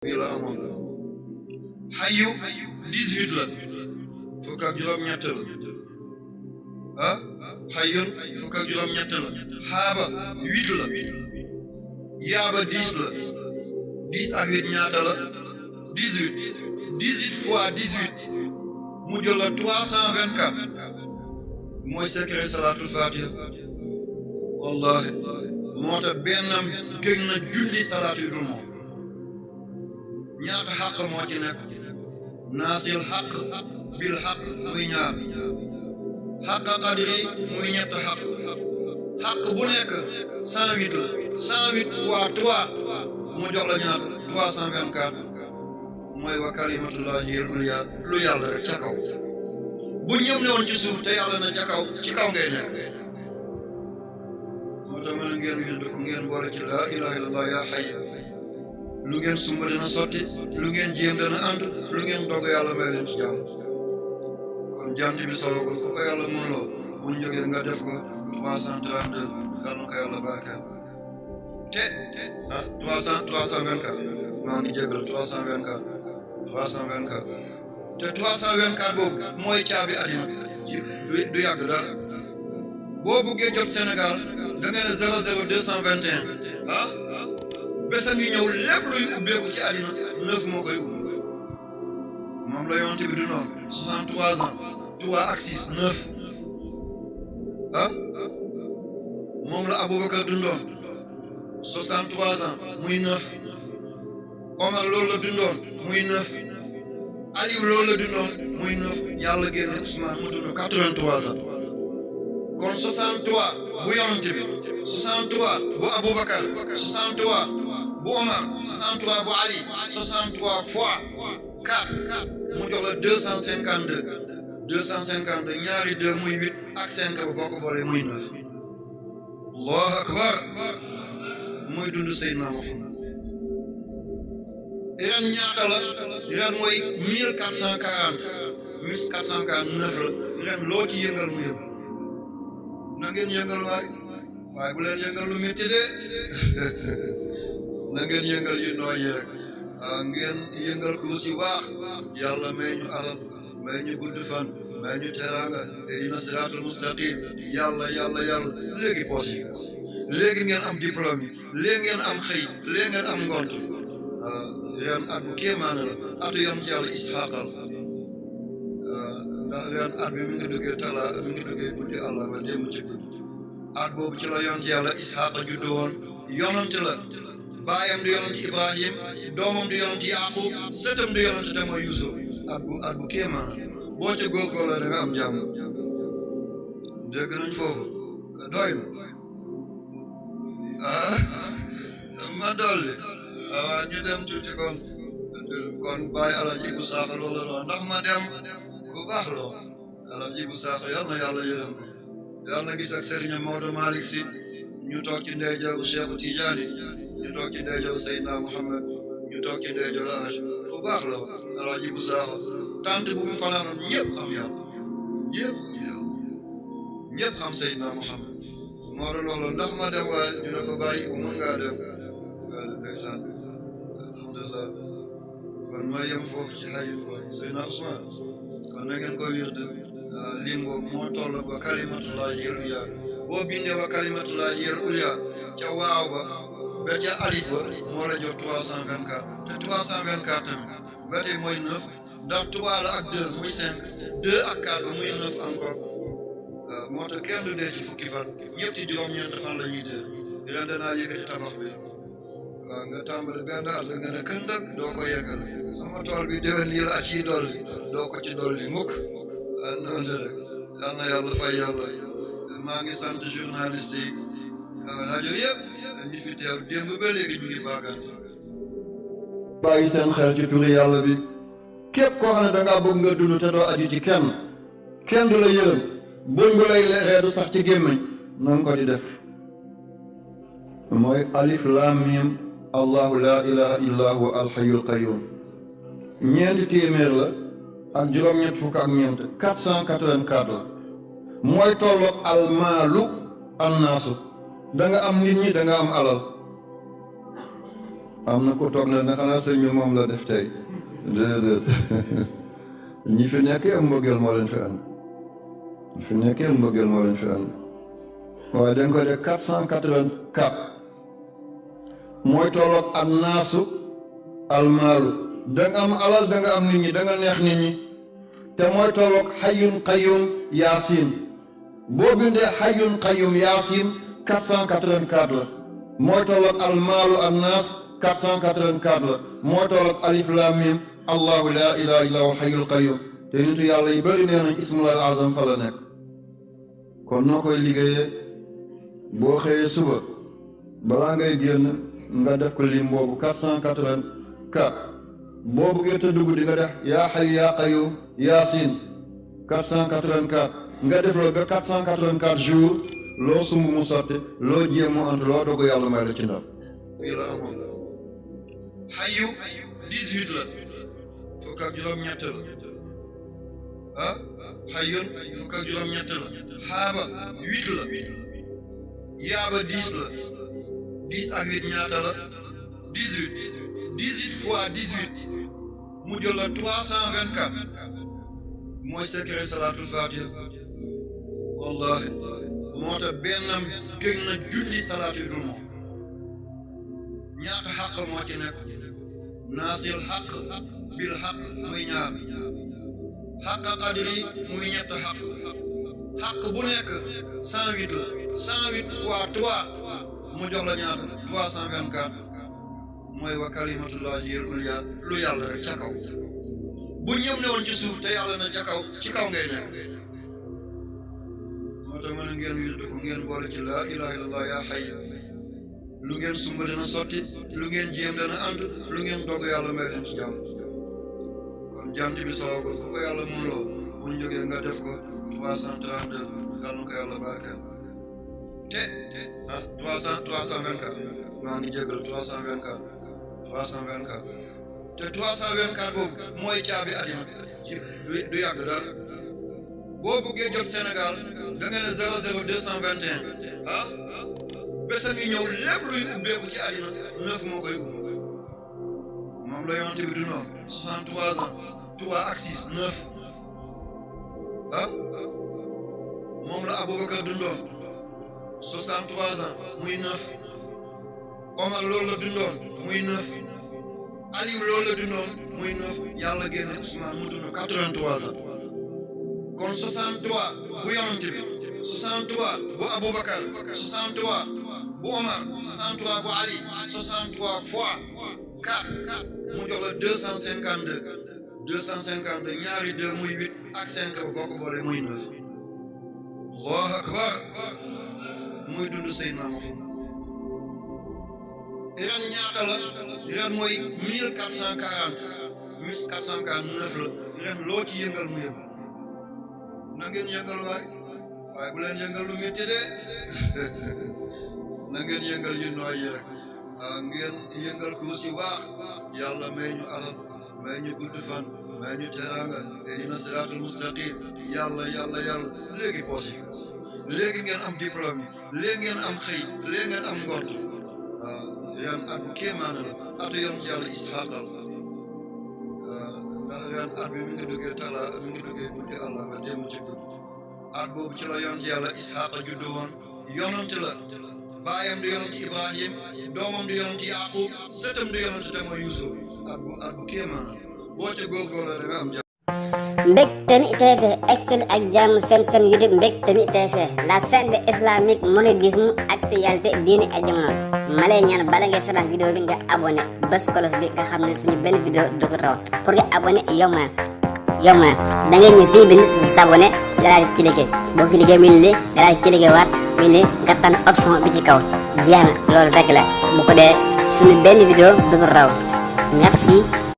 bi la amoon xayu 18 la fukk ak juróom-ñett la ah xayun fukk ak juróom-ñett la xaaba 8 la yaaba 10 la 10 ak 8 ñaata la 18 18 fois 18 mu jël la 324 mooy secret salatul fatiha wallahi moo tax bennam gën na junni salaatu yu dul moom ñaata xaq moo ci nekk naasil xaq bil xaq muy ñaar xaq qadri muy ñett xaq bu nekk 108 la 108 fois 3 mu jox la ñaata 324 mooy wa kalimatullahi al-ulya lu yàlla rek ca kaw bu ñëw ne woon ci suuf te yàlla na ca kaw ci kaw ngay nekk moo tax mën ngeen wind ko ngeen boole ci laa ilaha illallah yaa hayy lu ngeen sumba dana sotti lu ngeen jéem dana ànd lu ngeen dogg yàlla may leen ci jàmm kon jant bi sowagul fu ko yàlla mun loo bu ñu jógee nga def ko 332 yàlla na ko yàlla barkeel te 324 maa ngi jégal 324 te 324 boobu mooy caabi àddina du yàgg dara boo buggee jot Sénégal da nga ne 00221 bés a ngi ñëw lépp luy ubbeeku ci àddina 9 moo koy ubbi moom la yonent bi du noonu 63 ans 3 ak 6 9 moom la Aboubacar dundoon 63 ans muy 9 Omar loolu la dundoon muy 9 Aliou loolu la dundoon muy 9 yàlla génne Ousmane mu dund 83 ans kon 63 bu yonent bi 63 bu Aboubacar 63 bu Omar 63 bu Ali 63 fois 4 mu jox la 252 ñaari 2 muy 8 ak 5 boo ko boolee muy 9 Allahu akbar muy dund Seydina Muhammad ren ñaata la ren mooy 1449 la ren loo ci yëngal mu yëngal na ngeen yëngal waaye bu leen yëngal lu métti de na ngeen yëngal yu nooy rek ngeen yëngal kurus yu baax yàlla may ñu alal may ñu gudd fan may ñu teraanga ihdina siraatul mustaqim yàlla léegi poos yi léegi ngeen am diplôme yi léegi ngeen am xëy léegi ngeen am ngont ren at bu kéemaane la atu yoon ci yàlla Isxaaqal ndax ren at bi mi ngi duggee guddi àllarba démb ci guddi at boobu ci la yoon ci yàlla Isxaaqa juddu woon yonent la baayam di yonent Ibrahim doomam di yonent Yaaqub sëtam di yonent te mooy Yusuf at bu kéemaane boo ca góorgóorloo da nga am jàmm dégg nañ foofu doy na ma dolli waaw ñu dem tuuti kon bàyyi Alaaji Ibu Saaxo loolu la ndax ma dem ku baax loo Alaaji Ibu Saaxo yal na yàlla yërëm yal na gis ak Serigne Maodo Malick Sy ñu toog ci ndeyjooru Cheikh Tidiane ñu toog ci ndeyjooru Seydina Muhammad ñu toog ci ndeyjooru Alaaji ku baax loo Alaaji Ibu Saaxo tant bu mu fanaanoon ñëpp xam yàlla ñëpp xam Seydina Muhammad moo doon wax loolu ndax ma dem waaye ñu ne ko bàyyi mën ngaa dem ndeysaan alhamdulillah kon ma yem foofu ci xayu Seydina Ousmane kon na ngeen ko wirde lim boobu moo toll ba kalimatullahi al-ulya boo bindee ba kalimatullahi al-ulya ca waaw ba ca alif ba moo la jox 324 te 324 tamit ba tey mooy 9 ndax 3 la ak 2 muy 5 2 ak 4 ba muy 9 encore moo tax kenn du dee ci fukki fan ñëpp ci juróom-ñeent fan la ñuy dee ren danaa yëkkati tabax bi waaw nga tàmbali benn at nga ne këndëg doo ko yeggal sama tool bi déwén lii la ci dolli doo ko ci dolli mukk noonu rek yal na yàlla fay yàlla maa ngi sant journaliste yi rajo yëpp ñi fi teew démb ba léegi ñu ngi baagante bàyyi seen xel ci turi yàlla bi képp koo xam ne dangaa bëgg nga dund te doo aju ci kenn du la yërëm buñ bu lay reedu sax ci gémmiñ noonu ko di def mooy alif lam mim allahu la ilaha illa huwa alhayyul qayyum ñeenti téeméer la ak juróom-ñett fukk ak ñeent 484 la mooy tolloog almaalu annaasu da nga am nit ñi da nga am alal am na ko toog na ne xanaa sëñ bi moom la def tey déedéet ñi fi nekk yëpp mbëggeel moo leen fi andi ñi fi nekk yëpp mbëggeel moo leen fi andi waaye dañ ko def 484 mooy tolloog ak naasu almaalu da nga am alal da nga am nit ñi da nga neex nit ñi te mooy tolloog xayyun qayyum yaasin boo bindee xayyun qayyum yaasin 484 la mooy tolloog almaalu annaas 484 la mooy tolloog alif laam miim allahu laa ilaha illa huwa xayyul qayyum te nitu yàlla yi bëri nee nañ ismul azam fa la nekk kon noo koy liggéeyee boo xëyee suba balaa ngay génn nga def ko lim boobu 484 boo buggee te dugg di nga def yaa xayu yaa qayyum yaasin 484 nga def loolu ba 484 jours loo sumb mu sotti loo jéem mu ant loo dogu yàlla may la ci ndam ii la amoon xayu 18 la fukk ak juróom-ñett la ah xayun fukk ak juróom-ñett la xaaba 8 la yaaba 10 la 10 ak 8 ñaata la 18 18 fois 18 mu jël la 324 mooy secret salaatul fatiha wallahi moo tax bennam gën na julli salaatu dul moom ñaata xaq moo ci nekk naasil xaq bil xaq muy ñaar xaq qadri muy ñett xaq bu nekk 108 la 108 fois 3 mu jox la ñaata 324 mooy wa kalimatullahi al-ulya lu yàlla rek ca kaw bu ñëpp ne woon ci suuf te yàlla na ca kaw ci kaw ngay nekk moo tax mën a ngeen wirdu ko ngeen boole ci laa ilaha illallah yaa xay lu ngeen sumba dana sotti lu ngeen jéem dana ànd lu ngeen dogg yàlla may leen ci jàmm kon jant bi soogul fu ko yàlla mun loo bu ñu jógee nga def ko 332 yàlla na ko yàlla barkeel te 324 maa ngi jégal 324 te 324 boobu mooy caabi àddina ci du yàgg dara boo buggee jot Sénégal da nga ne 00221 bés a ngi ñëw lépp luy ubbeeku ci àddina 9 moo koy ubbi moom la yonent bi du noonu 63 ans 3 ak 6 9 moom la Aboubacar dundoon 63 ans muy 9 Omar loolu la dundoon muy 9 Aliou loolu la dundoon muy 9 yàlla génne Ousmane mu dund 83 ans kon 63 bu yonent bi 63 bu Aboubacar 63 bu Omar 63 bu Ali 63 fois 4 mu jox la 252 ñaari 2 muy 8 ak 5 boo ko boole muy 9 Allahu akbar muy dund Seydina Muhammad ren ñaata la ren mooy 1440 1449 la ren loo ci yëngal mu yëngal na ngeen yëngal waaye bu leen yëngal lu métti de na ngeen yëngal yu nooy yi rek ngeen yëngal ko si baax yàlla may ñu alal may ñu gudd fan may ñu teraanga ihdina siraatul mustaqim yàlla léegi poche yi léegi ngeen am diplôme yi léegi ngeen am xëy léegi ngeen am ngort ren at bu kéemaane la atu yoon ci yàlla Isxaaqal ndax ren at bi mi ngi duggee guddi àlla ba démb ci guddi at boobu ci la yoon ci yàlla Isxaaqa juddu woon yonent la baayam di yonent Ibrahim doomam di yonent Yaqub sëtam di yonent te mooy Yusuf at bu kéemaane boo ca góorgóorlu da nga am jàmm. Mbectemi TV excel ak jàmm seen YouTube Mbectemi TV la chaîne islamique mouridisme actualité diine ak jamono ma lay ñaan bala ngay seetaan vidéo bi nga abonné bés kolos bi nga xam ne suñu benn vidéo du ko raw pour nga abonné yomb na da ngay ñëw fii bind s'abonné nga daal di cliquer boo cliquer muy li nga daal di cliquer waat muy li nga tànn option bi ci kaw jeex na loolu rek la bu ko dee suñu benn vidéo du ko raw merci.